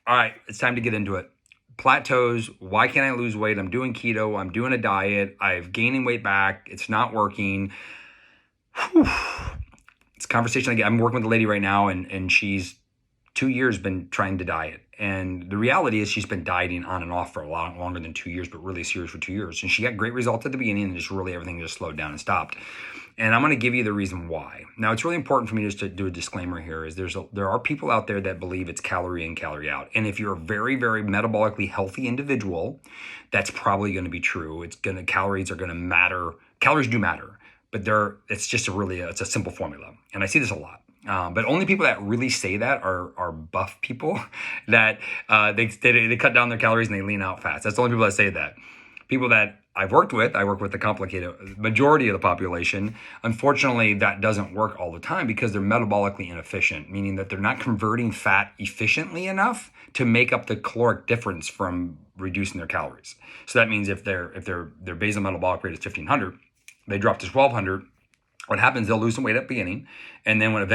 All right, it's time to get into it. Plateaus. Why can't I lose weight? I'm doing keto. I'm doing a diet. I've gaining weight back. It's not working. Whew. It's a conversation I get. I'm working with a lady right now, and she's 2 years been trying to diet. And the reality is she's been dieting on and off for a lot longer than 2 years, but really serious for 2 years. And she got great results at the beginning, and just really everything just slowed down and stopped. And I'm going to give you the reason why. Now, it's really important for me just to do a disclaimer here is there are people out there that believe it's calorie in, calorie out. And if you're a very, very metabolically healthy individual, that's probably going to be true. Calories are going to matter. Calories do matter, but it's just it's a simple formula. And I see this a lot. But only people that really say that are buff people that they cut down their calories and they lean out fast. That's the only people that say that. People that I work with the complicated majority of the population. Unfortunately, that doesn't work all the time because they're metabolically inefficient, meaning that they're not converting fat efficiently enough to make up the caloric difference from reducing their calories. So that means if their basal metabolic rate is 1500, they drop to 1200. What happens, they'll lose some weight at the beginning. And then what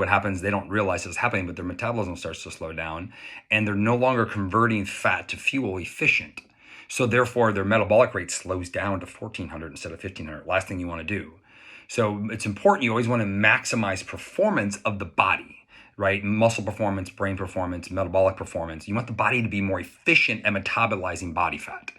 happens, they don't realize it's happening, but their metabolism starts to slow down and they're no longer converting fat to fuel efficient. So therefore, their metabolic rate slows down to 1400 instead of 1500. Last thing you want to do. So it's important. You always want to maximize performance of the body, right? Muscle performance, brain performance, metabolic performance. You want the body to be more efficient at metabolizing body fat.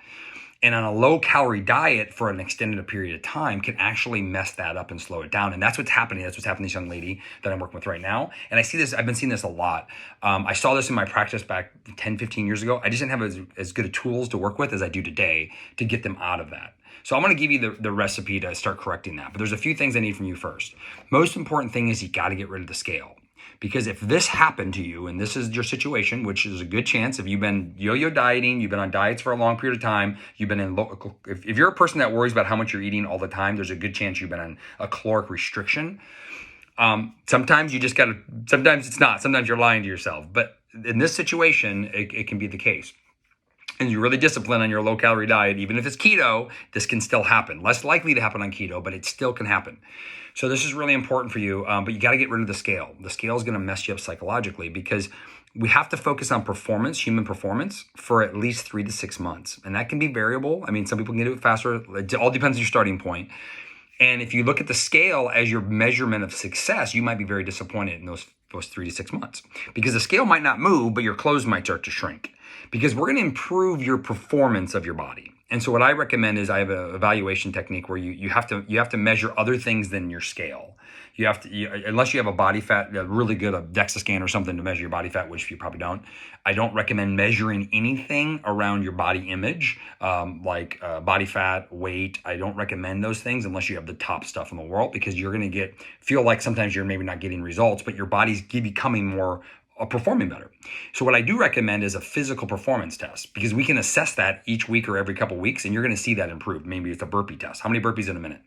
And on a low-calorie diet for an extended period of time can actually mess that up and slow it down. And that's what's happening. That's what's happening to this young lady that I'm working with right now. And I see this, I've been seeing this a lot. I saw this in my practice back 10, 15 years ago. I just didn't have as good of tools to work with as I do today to get them out of that. So I'm going to give you the recipe to start correcting that. But there's a few things I need from you first. Most important thing is you got to get rid of the scale. Because if this happened to you, and this is your situation, which is a good chance, if you've been yo-yo dieting, you've been on diets for a long period of time, you've been if you're a person that worries about how much you're eating all the time, there's a good chance you've been on a caloric restriction. Sometimes sometimes it's not, sometimes you're lying to yourself. But in this situation, it can be the case. And you're really disciplined on your low calorie diet, even if it's keto, this can still happen. Less likely to happen on keto, but it still can happen. So this is really important for you, but you got to get rid of the scale. The scale is going to mess you up psychologically because we have to focus on performance, human performance, for at least 3 to 6 months. And that can be variable. I mean, some people can do it faster. It all depends on your starting point. And if you look at the scale as your measurement of success, you might be very disappointed in those 3 to 6 months because the scale might not move, but your clothes might start to shrink because we're going to improve your performance of your body. And so what I recommend is I have an evaluation technique where you have to measure other things than your scale. You have to, unless you have a body fat, really good a DEXA scan or something to measure your body fat, which you probably don't. I don't recommend measuring anything around your body image, like body fat, weight. I don't recommend those things unless you have the top stuff in the world because you're going to feel like sometimes you're maybe not getting results, but your body's becoming more performing better. So what I do recommend is a physical performance test because we can assess that each week or every couple of weeks and you're going to see that improve. Maybe it's a burpee test. How many burpees in a minute?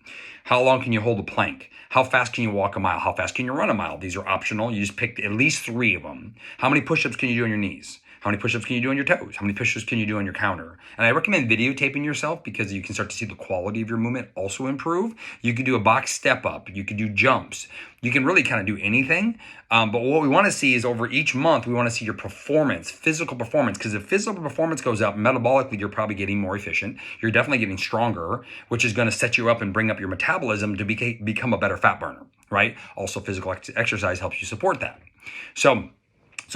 How long can you hold a plank? How fast can you walk a mile? How fast can you run a mile? These are optional. You just pick at least 3 of them. How many push-ups can you do on your knees? How many push-ups can you do on your toes? How many push-ups can you do on your counter? And I recommend videotaping yourself because you can start to see the quality of your movement also improve. You could do a box step up. You could do jumps. You can really kind of do anything. But what we want to see is over each month, we want to see your performance, physical performance. Because if physical performance goes up, metabolically, you're probably getting more efficient. You're definitely getting stronger, which is going to set you up and bring up your metabolism to become a better fat burner, right? Also, physical exercise helps you support that. So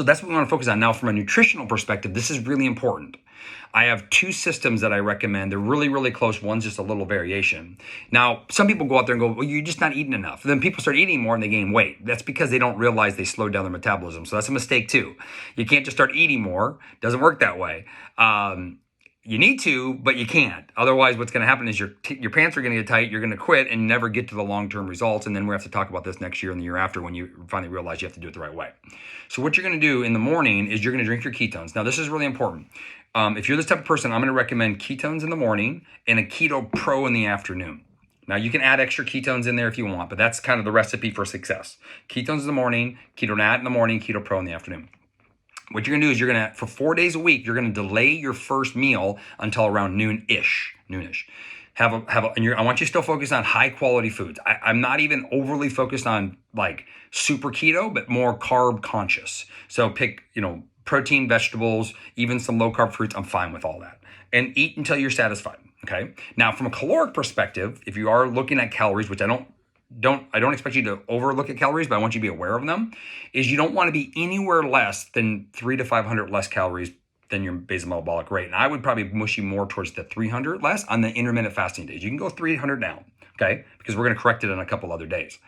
that's what we want to focus on. Now, from a nutritional perspective, this is really important. I have 2 systems that I recommend. They're really, really close. One's just a little variation. Now, some people go out there and go, well, you're just not eating enough. Then people start eating more and they gain weight. That's because they don't realize they slowed down their metabolism. So that's a mistake too. You can't just start eating more. It doesn't work that way. You need to, but you can't. Otherwise, what's going to happen is your pants are going to get tight. You're going to quit and never get to the long-term results. And then we have to talk about this next year and the year after when you finally realize you have to do it the right way. So what you're going to do in the morning is you're going to drink your ketones. Now, this is really important. If you're this type of person, I'm going to recommend ketones in the morning and a Keto Pro in the afternoon. Now, you can add extra ketones in there if you want, but that's kind of the recipe for success. Ketones in the morning, Keto Nat in the morning, Keto Pro in the afternoon. What you're going to do is for 4 days a week, you're going to delay your first meal until around noonish. I want you to still focus on high quality foods. I'm not even overly focused on like super keto, but more carb conscious. So pick protein, vegetables, even some low carb fruits. I'm fine with all that. And eat until you're satisfied. Okay. Now, from a caloric perspective, if you are looking at calories, which I don't expect you to overlook at calories, but I want you to be aware of them, is you don't want to be anywhere less than 300 to 500 less calories than your basal metabolic rate. And I would probably mush you more towards the 300 less on the intermittent fasting days. You can go 300 now, okay? Because we're going to correct it in a couple other days.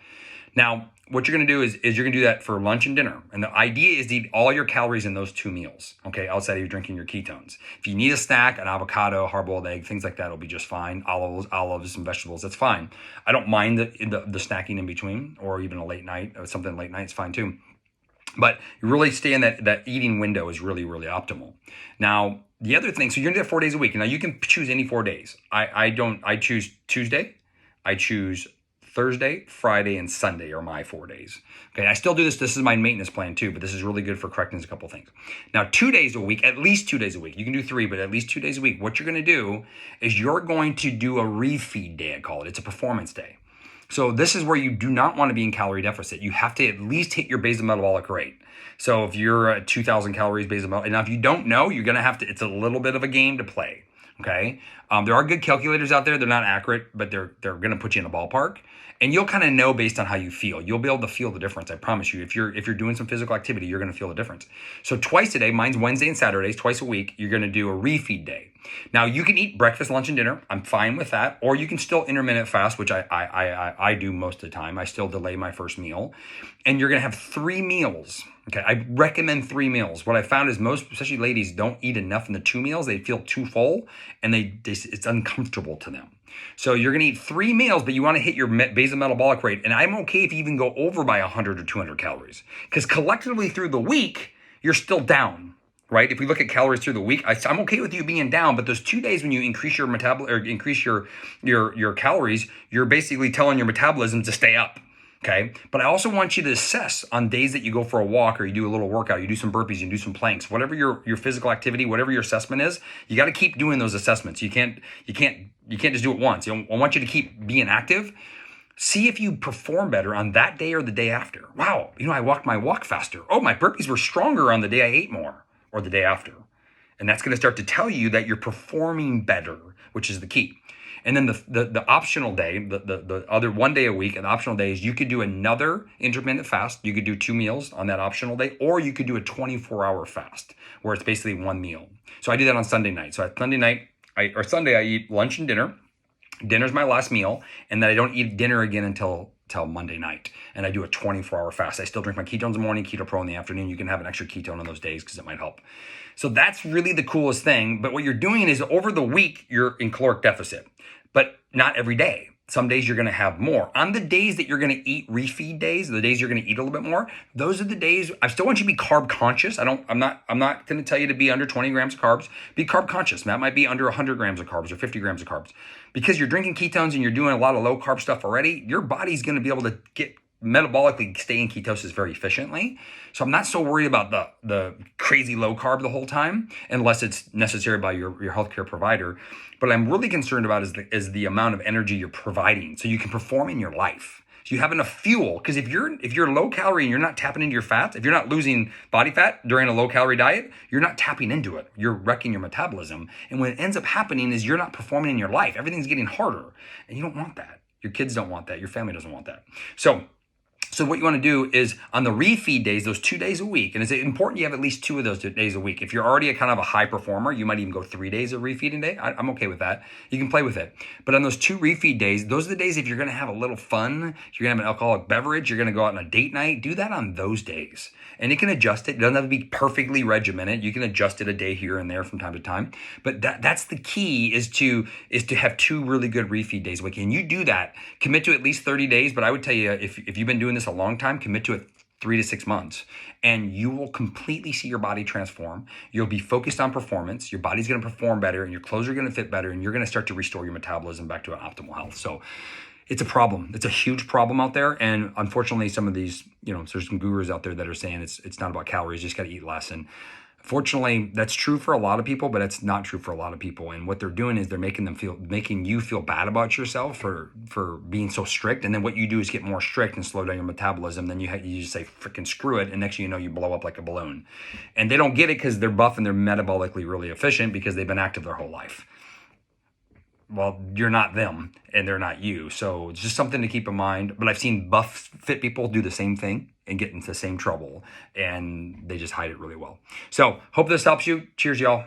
Now, what you're going to do is you're going to do that for lunch and dinner. And the idea is to eat all your calories in those 2 meals, okay, outside of you drinking your ketones. If you need a snack, an avocado, hard-boiled egg, things like that will be just fine. Olives, and vegetables, that's fine. I don't mind the snacking in between, or even a late night, or something late night is fine too. But you really stay in that eating window is really, really optimal. Now, the other thing, so you're going to do that 4 days a week. Now, you can choose any 4 days. I choose Tuesday. I choose Thursday, Friday, and Sunday are my 4 days. Okay, I still do this. This is my maintenance plan too, but this is really good for correcting a couple things. Now, 2 days a week, at least 2 days a week. You can do 3, but at least 2 days a week. What you're going to do is you're going to do a refeed day, I call it. It's a performance day. So this is where you do not want to be in calorie deficit. You have to at least hit your basal metabolic rate. So if you're at 2,000 calories basal metabolic, now if you don't know, you're going to have to, it's a little bit of a game to play. Okay. There are good calculators out there. They're not accurate, but they're going to put you in a ballpark. And you'll kind of know based on how you feel. You'll be able to feel the difference. I promise you. If you're doing some physical activity, you're going to feel the difference. So twice a day, mine's Wednesday and Saturdays, twice a week, you're going to do a refeed day. Now you can eat breakfast, lunch, and dinner. I'm fine with that. Or you can still intermittent fast, which I do most of the time. I still delay my first meal. And you're going to have 3 meals. Okay, I recommend 3 meals. What I found is most, especially ladies, don't eat enough in the 2 meals. They feel too full, and it's uncomfortable to them. So you're going to eat 3 meals, but you want to hit your basal metabolic rate. And I'm okay if you even go over by 100 or 200 calories, because collectively through the week, you're still down, right? If we look at calories through the week, I'm okay with you being down, but those 2 days when you increase your increase your calories, you're basically telling your metabolism to stay up. Okay. But I also want you to assess on days that you go for a walk or you do a little workout, you do some burpees, you do some planks, whatever your physical activity, whatever your assessment is, you got to keep doing those assessments. You can't just do it once. I want you to keep being active. See if you perform better on that day or the day after. Wow. I walked my walk faster. Oh, my burpees were stronger on the day I ate more or the day after. And that's going to start to tell you that you're performing better, which is the key. And then the optional day, the other 1 day a week, an optional day is you could do another intermittent fast. You could do 2 meals on that optional day, or you could do a 24-hour fast where it's basically 1 meal. So I do that on Sunday night. So Sunday I eat lunch and dinner. Dinner's my last meal, and then I don't eat dinner again until Monday night. And I do a 24-hour fast. I still drink my ketones in the morning, Keto Pro in the afternoon. You can have an extra ketone on those days because it might help. So that's really the coolest thing. But what you're doing is over the week, you're in caloric deficit, but not every day. Some days you're going to have more. On the days that you're going to eat refeed days, the days you're going to eat a little bit more, those are the days I still want you to be carb conscious. I'm not going to tell you to be under 20 grams of carbs. Be carb conscious. That might be under 100 grams of carbs or 50 grams of carbs. Because you're drinking ketones and you're doing a lot of low carb stuff already, your body's going to be able to get metabolically stay in ketosis very efficiently. So I'm not so worried about the crazy low carb the whole time, unless it's necessary by your healthcare provider. But I'm really concerned about is the amount of energy you're providing so you can perform in your life. So you have enough fuel, because if you're low calorie and you're not tapping into your fats, if you're not losing body fat during a low calorie diet, you're not tapping into it. You're wrecking your metabolism. And what ends up happening is you're not performing in your life. Everything's getting harder, and you don't want that. Your kids don't want that. Your family doesn't want that. So what you want to do is on the refeed days, those 2 days a week, and it's important you have at least 2 of those days a week. If you're already a kind of a high performer, you might even go 3 days of refeeding day. I'm okay with that. You can play with it. But on those 2 refeed days, those are the days if you're going to have a little fun, you're going to have an alcoholic beverage, you're going to go out on a date night, do that on those days. And you can adjust it. It doesn't have to be perfectly regimented. You can adjust it a day here and there from time to time. But that's the key is to have 2 really good refeed days a week. And you do that, commit to at least 30 days. But I would tell you, if you've been doing this a long time, commit to it 3 to 6 months, and you will completely see your body transform. You'll be focused on performance. Your body's going to perform better, and your clothes are going to fit better, and you're going to start to restore your metabolism back to an optimal health. So it's a problem. It's a huge problem out there. And unfortunately, some of these, there's some gurus out there that are saying it's not about calories, you just got to eat less. And Fortunately, that's true for a lot of people, but it's not true for a lot of people. And what they're doing is they're making you feel bad about yourself for being so strict. And then what you do is get more strict and slow down your metabolism. Then you just say freaking screw it, and next thing you know, you blow up like a balloon. And they don't get it because they're buff and they're metabolically really efficient because they've been active their whole life. Well, you're not them and they're not you. So it's just something to keep in mind. But I've seen buff, fit people do the same thing and get into the same trouble, and they just hide it really well. So hope this helps you. Cheers, y'all.